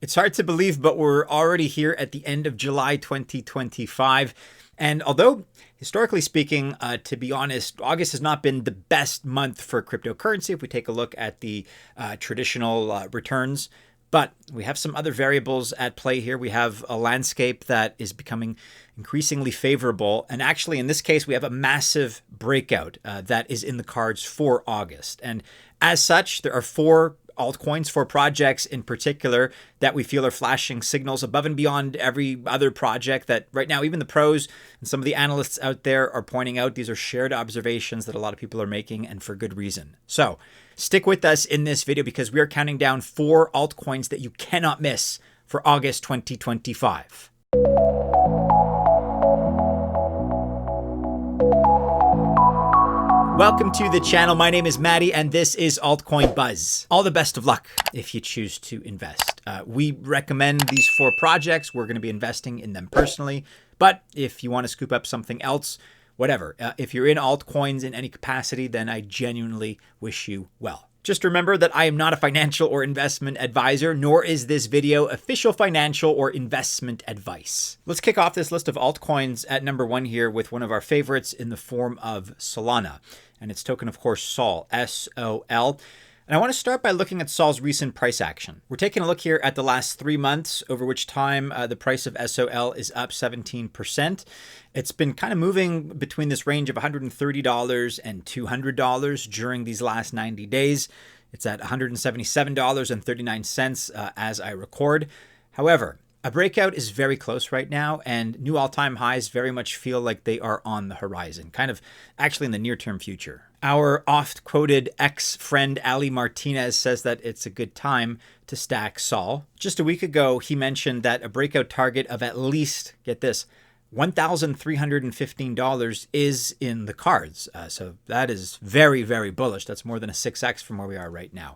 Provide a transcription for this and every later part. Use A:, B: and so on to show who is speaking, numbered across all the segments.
A: It's hard to believe, but we're already here at the end of July 2025. And although, historically speaking, to be honest, August has not been the best month for cryptocurrency if we take a look at the traditional returns. But we have some other variables at play here. We have a landscape that is becoming increasingly favorable. And actually, in this case, we have a massive breakout that is in the cards for August. And as such, there are four altcoins, four projects in particular that we feel are flashing signals above and beyond every other project that right now, even the pros and some of the analysts out there are pointing out. These are shared observations that a lot of people are making, and for good reason. So stick with us in this video because we are counting down four altcoins that you cannot miss for August 2025. Welcome to the channel. My name is Maddie and this is Altcoin Buzz. All the best of luck if you choose to invest. We recommend these four projects. We're going to be investing in them personally. But if you want to scoop up something else, whatever. If you're in altcoins in any capacity, then I genuinely wish you well. Just remember that I am not a financial or investment advisor, nor is this video official financial or investment advice. Let's kick off this list of altcoins at number one here with one of our favorites in the form of Solana. And its token, of course, SOL, S-O-L. And I want to start by looking at SOL's recent price action. We're taking a look here at the last 3 months, over which time the price of SOL is up 17%. It's been kind of moving between this range of $130 and $200 during these last 90 days. It's at $177.39 as I record. However, a breakout is very close right now, and new all-time highs very much feel like they are on the horizon, kind of actually in the near-term future. Our oft-quoted ex-friend Ali Martinez says that it's a good time to stack SOL. Just a week ago, he mentioned that a breakout target of at least, get this, $1,315 is in the cards. So that is very, very bullish. That's more than a 6x from where we are right now.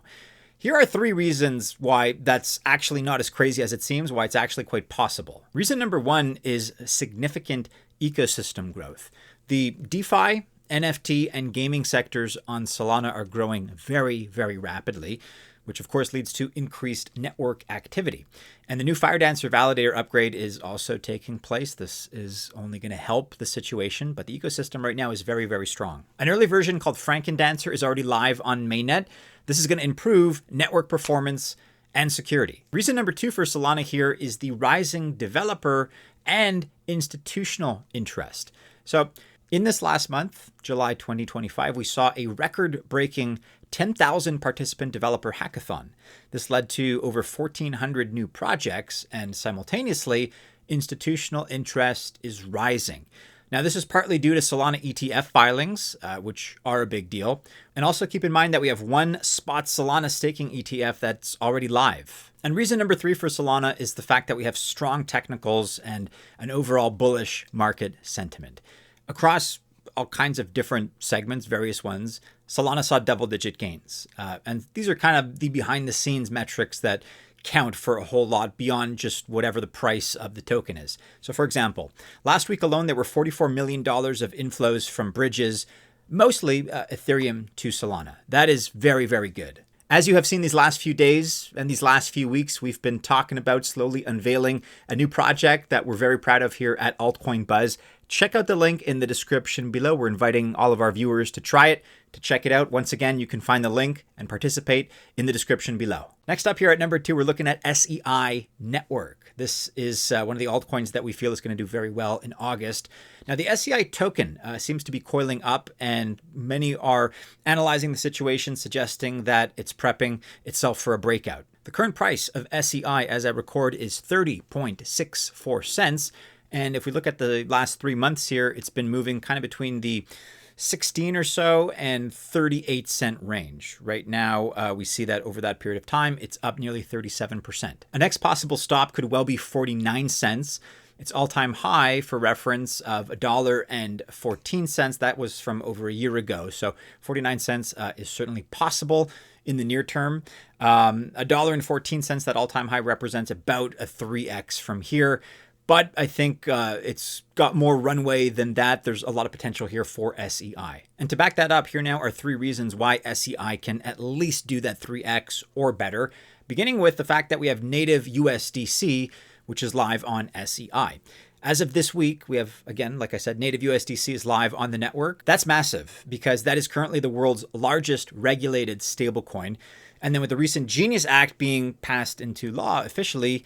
A: Here are 3 reasons why that's actually not as crazy as it seems, why it's actually quite possible. Reason number 1 is significant ecosystem growth. The DeFi, NFT, and gaming sectors on Solana are growing very, very rapidly, which of course leads to increased network activity. And the new Firedancer validator upgrade is also taking place. This is only going to help the situation, but the ecosystem right now is very, very strong. An early version called Frankendancer is already live on mainnet. This is going to improve network performance and security. Reason number 2 for Solana here is the rising developer and institutional interest. So in this last month, July 2025, we saw a record-breaking 10,000 participant developer hackathon. This led to over 1,400 new projects, and simultaneously, institutional interest is rising. Now, this is partly due to Solana ETF filings, which are a big deal. And also keep in mind that we have one spot Solana staking ETF that's already live. And reason number 3 for Solana is the fact that we have strong technicals and an overall bullish market sentiment. Across all kinds of different segments, various ones, Solana saw double-digit gains. And these are kind of the behind-the-scenes metrics that count for a whole lot beyond just whatever the price of the token is. So for example, last week alone, there were $44 million of inflows from bridges, mostly Ethereum to Solana. That is very, very good. As you have seen these last few days and these last few weeks, we've been talking about slowly unveiling a new project that we're very proud of here at Altcoin Buzz. Check out the link in the description below. We're inviting all of our viewers to try it, to check it out. Once again, you can find the link and participate in the description below. Next up here at number 2, we're looking at SEI Network. This is one of the altcoins that we feel is going to do very well in August. Now, the SEI token seems to be coiling up, and many are analyzing the situation, suggesting that it's prepping itself for a breakout. The current price of SEI, as I record, is 30.64 cents. And if we look at the last 3 months here, it's been moving kind of between the 16 or so and 38 cent range. Right now, we see that over that period of time, it's up nearly 37%. A next possible stop could well be 49 cents. Its all-time high, for reference, of $1.14. That was from over a year ago. So 49 cents is certainly possible in the near term. $1.14, that all-time high, represents about a 3x from here. But I think it's got more runway than that. There's a lot of potential here for SEI. And to back that up, here now are 3 reasons why SEI can at least do that 3x or better. beginning with the fact that we have native USDC, which is live on SEI. As of this week, we have, again, like I said, native USDC is live on the network. That's massive because that is currently the world's largest regulated stablecoin. And then with the recent Genius Act being passed into law officially,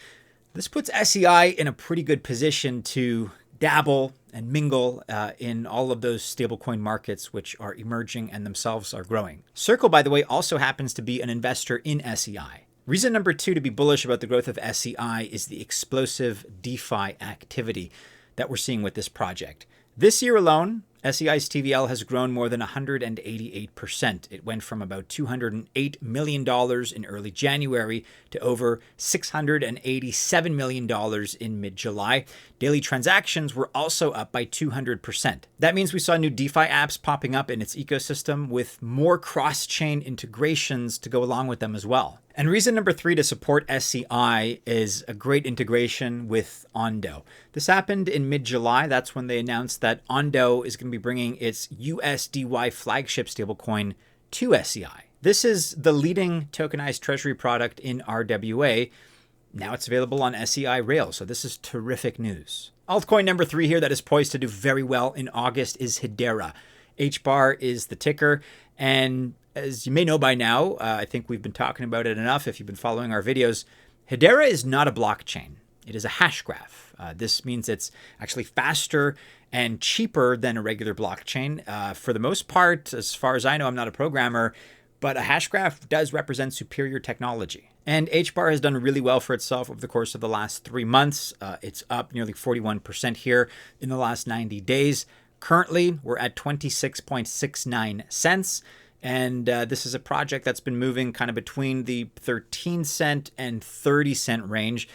A: this puts SEI in a pretty good position to dabble and mingle in all of those stablecoin markets which are emerging and themselves are growing. Circle, by the way, also happens to be an investor in SEI. Reason number 2 to be bullish about the growth of SEI is the explosive DeFi activity that we're seeing with this project. This year alone, SEI's TVL has grown more than 188%. It went from about $208 million in early January to over $687 million in mid-July. Daily transactions were also up by 200%. That means we saw new DeFi apps popping up in its ecosystem with more cross-chain integrations to go along with them as well. And reason number 3 to support SEI is a great integration with Ondo. This happened in mid-July. That's when they announced that Ondo is going to be bringing its USDY flagship stablecoin to SEI. This is the leading tokenized treasury product in RWA. Now it's available on SEI Rails, so this is terrific news. Altcoin number 3 here that is poised to do very well in August is Hedera. HBAR is the ticker, and as you may know by now, I think we've been talking about it enough if you've been following our videos, Hedera is not a blockchain. It is a hash graph. This means it's actually faster and cheaper than a regular blockchain. For the most part, as far as I know, I'm not a programmer, but a hash graph does represent superior technology. And HBAR has done really well for itself over the course of the last 3 months. It's up nearly 41% here in the last 90 days. Currently, we're at 26.69 cents. And this is a project that's been moving kind of between the 13 cent and 30 cent range.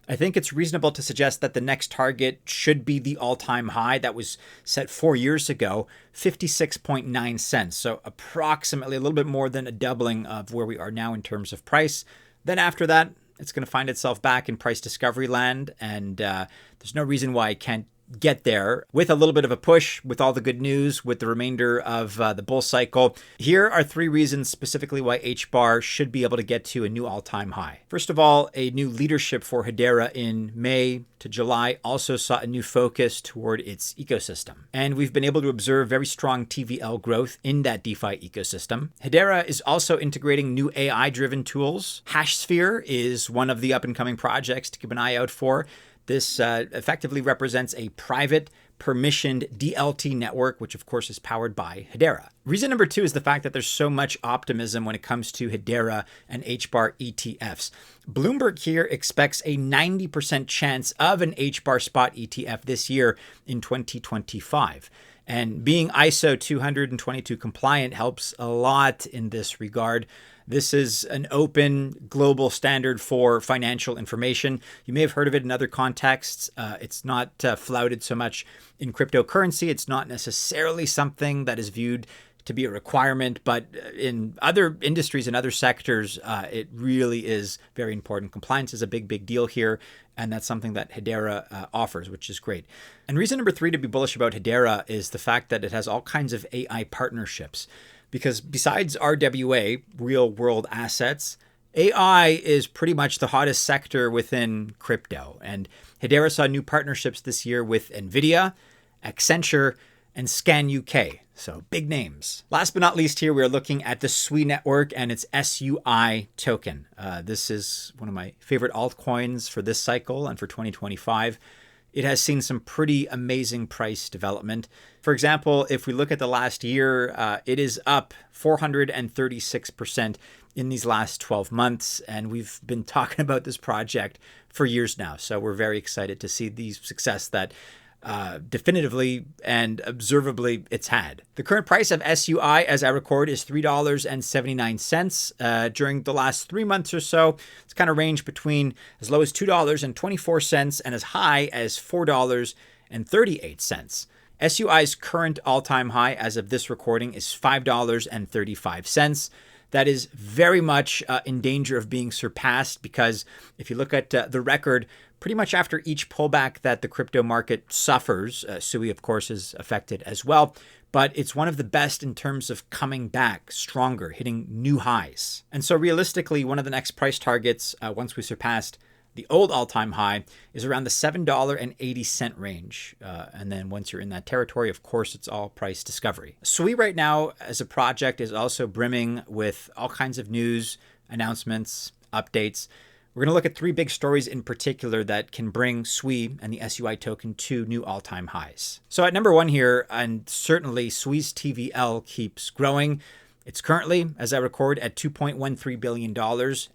A: I think it's reasonable to suggest that the next target should be the all-time high that was set 4 years ago, 56.9 cents. So approximately a little bit more than a doubling of where we are now in terms of price. Then after that, it's going to find itself back in price discovery land. And there's no reason why it can't get there with a little bit of a push with all the good news with the remainder of the bull cycle. Here are 3 reasons specifically why HBAR should be able to get to a new all-time high. First of all, a new leadership for Hedera in May to July also saw a new focus toward its ecosystem. And we've been able to observe very strong TVL growth in that DeFi ecosystem. Hedera is also integrating new AI-driven tools. HashSphere is one of the up-and-coming projects to keep an eye out for. This effectively represents a private, permissioned DLT network, which of course is powered by Hedera. Reason number 2 is the fact that there's so much optimism when it comes to Hedera and HBAR ETFs. Bloomberg here expects a 90% chance of an HBAR spot ETF this year in 2025. And being ISO 222 compliant helps a lot in this regard. This is an open global standard for financial information. You may have heard of it in other contexts. It's not flouted so much in cryptocurrency. It's not necessarily something that is viewed to be a requirement, but in other industries and other sectors, it really is very important. Compliance is a big, big deal here, and that's something that Hedera offers, which is great. And reason number 3 to be bullish about Hedera is the fact that it has all kinds of AI partnerships. Because besides RWA, real world assets, AI is pretty much the hottest sector within crypto. And Hedera saw new partnerships this year with NVIDIA, Accenture, and Scan UK. So big names. Last but not least here, we're looking at the SUI Network and its SUI token. This is one of my favorite altcoins for this cycle and for 2025. It has seen some pretty amazing price development. For example, if we look at the last year, it is up 436% in these last 12 months. And we've been talking about this project for years now. So we're very excited to see the success that definitively and observably it's had. The current price of SUI, as I record, is $3.79. During the last 3 months or so, it's kind of ranged between as low as $2.24 and as high as $4.38. SUI's current all-time high as of this recording is $5.35. that is very much in danger of being surpassed, because if you look at the record, pretty much after each pullback that the crypto market suffers, SUI, of course, is affected as well, but it's one of the best in terms of coming back stronger, hitting new highs. And so realistically, one of the next price targets, once we surpassed the old all-time high, is around the $7.80 range. And then once you're in that territory, of course, it's all price discovery. SUI right now as a project is also brimming with all kinds of news, announcements, updates. We're going to look at three big stories in particular that can bring SUI and the SUI token to new all-time highs. So at number one here, and certainly SUI's TVL keeps growing. It's currently, as I record, at $2.13 billion.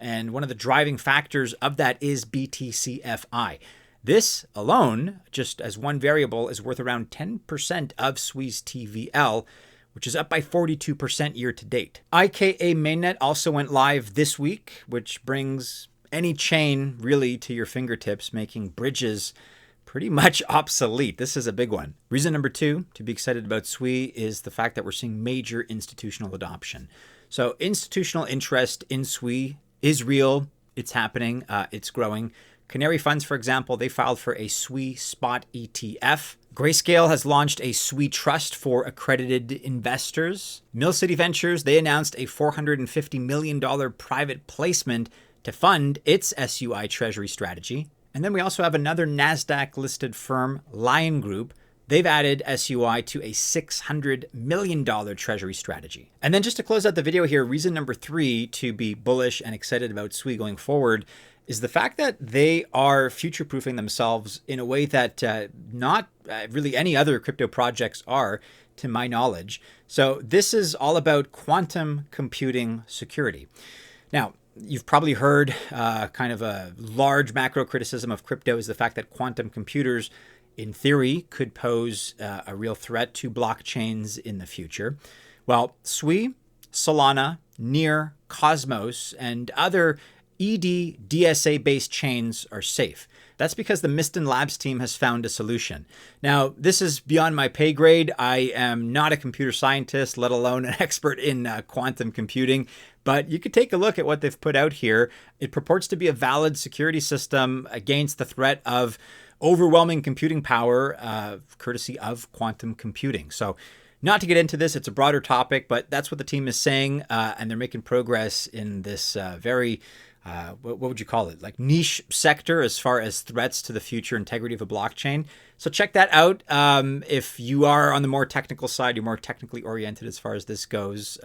A: And one of the driving factors of that is BTCFI. This alone, just as one variable, is worth around 10% of SUI's TVL, which is up by 42% year to date. IKA mainnet also went live this week, which brings any chain really to your fingertips, making bridges pretty much obsolete. This is a big one. Reason number two to be excited about SUI is the fact that we're seeing major institutional adoption. So institutional interest in SUI is real. It's happening. It's growing. Canary Funds, for example, they filed for a SUI spot ETF. Grayscale has launched a SUI trust for accredited investors. Mill City Ventures, they announced a $450 million private placement to fund its SUI treasury strategy. And then we also have another NASDAQ-listed firm, Lion Group. They've added SUI to a $600 million treasury strategy. And then just to close out the video here, reason number three to be bullish and excited about SUI going forward is the fact that they are future-proofing themselves in a way that not really any other crypto projects are, to my knowledge. So this is all about quantum computing security. Now, you've probably heard kind of a large macro criticism of crypto is the fact that quantum computers, in theory, could pose a real threat to blockchains in the future. Well, SUI, Solana, Near, Cosmos, and other ED DSA-based chains are safe. That's because the Miston Labs team has found a solution. Now, this is beyond my pay grade. I am not a computer scientist, let alone an expert in quantum computing, but you could take a look at what they've put out here. It purports to be a valid security system against the threat of overwhelming computing power, courtesy of quantum computing. So not to get into this, it's a broader topic, but that's what the team is saying, and they're making progress in this very what would you call it? Like niche sector as far as threats to the future integrity of a blockchain. So check that out. If you are on the more technical side, you're more technically oriented as far as this goes,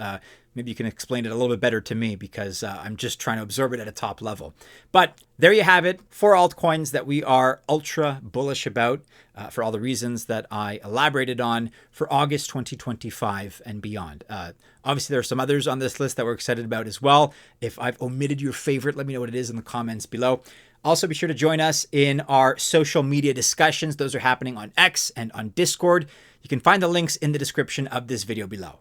A: maybe you can explain it a little bit better to me because I'm just trying to absorb it at a top level. But there you have it. 4 altcoins that we are ultra bullish about for all the reasons that I elaborated on for August 2025 and beyond. Obviously, there are some others on this list that we're excited about as well. If I've omitted your favorite, let me know what it is in the comments below. Also, be sure to join us in our social media discussions. Those are happening on X and on Discord. You can find the links in the description of this video below.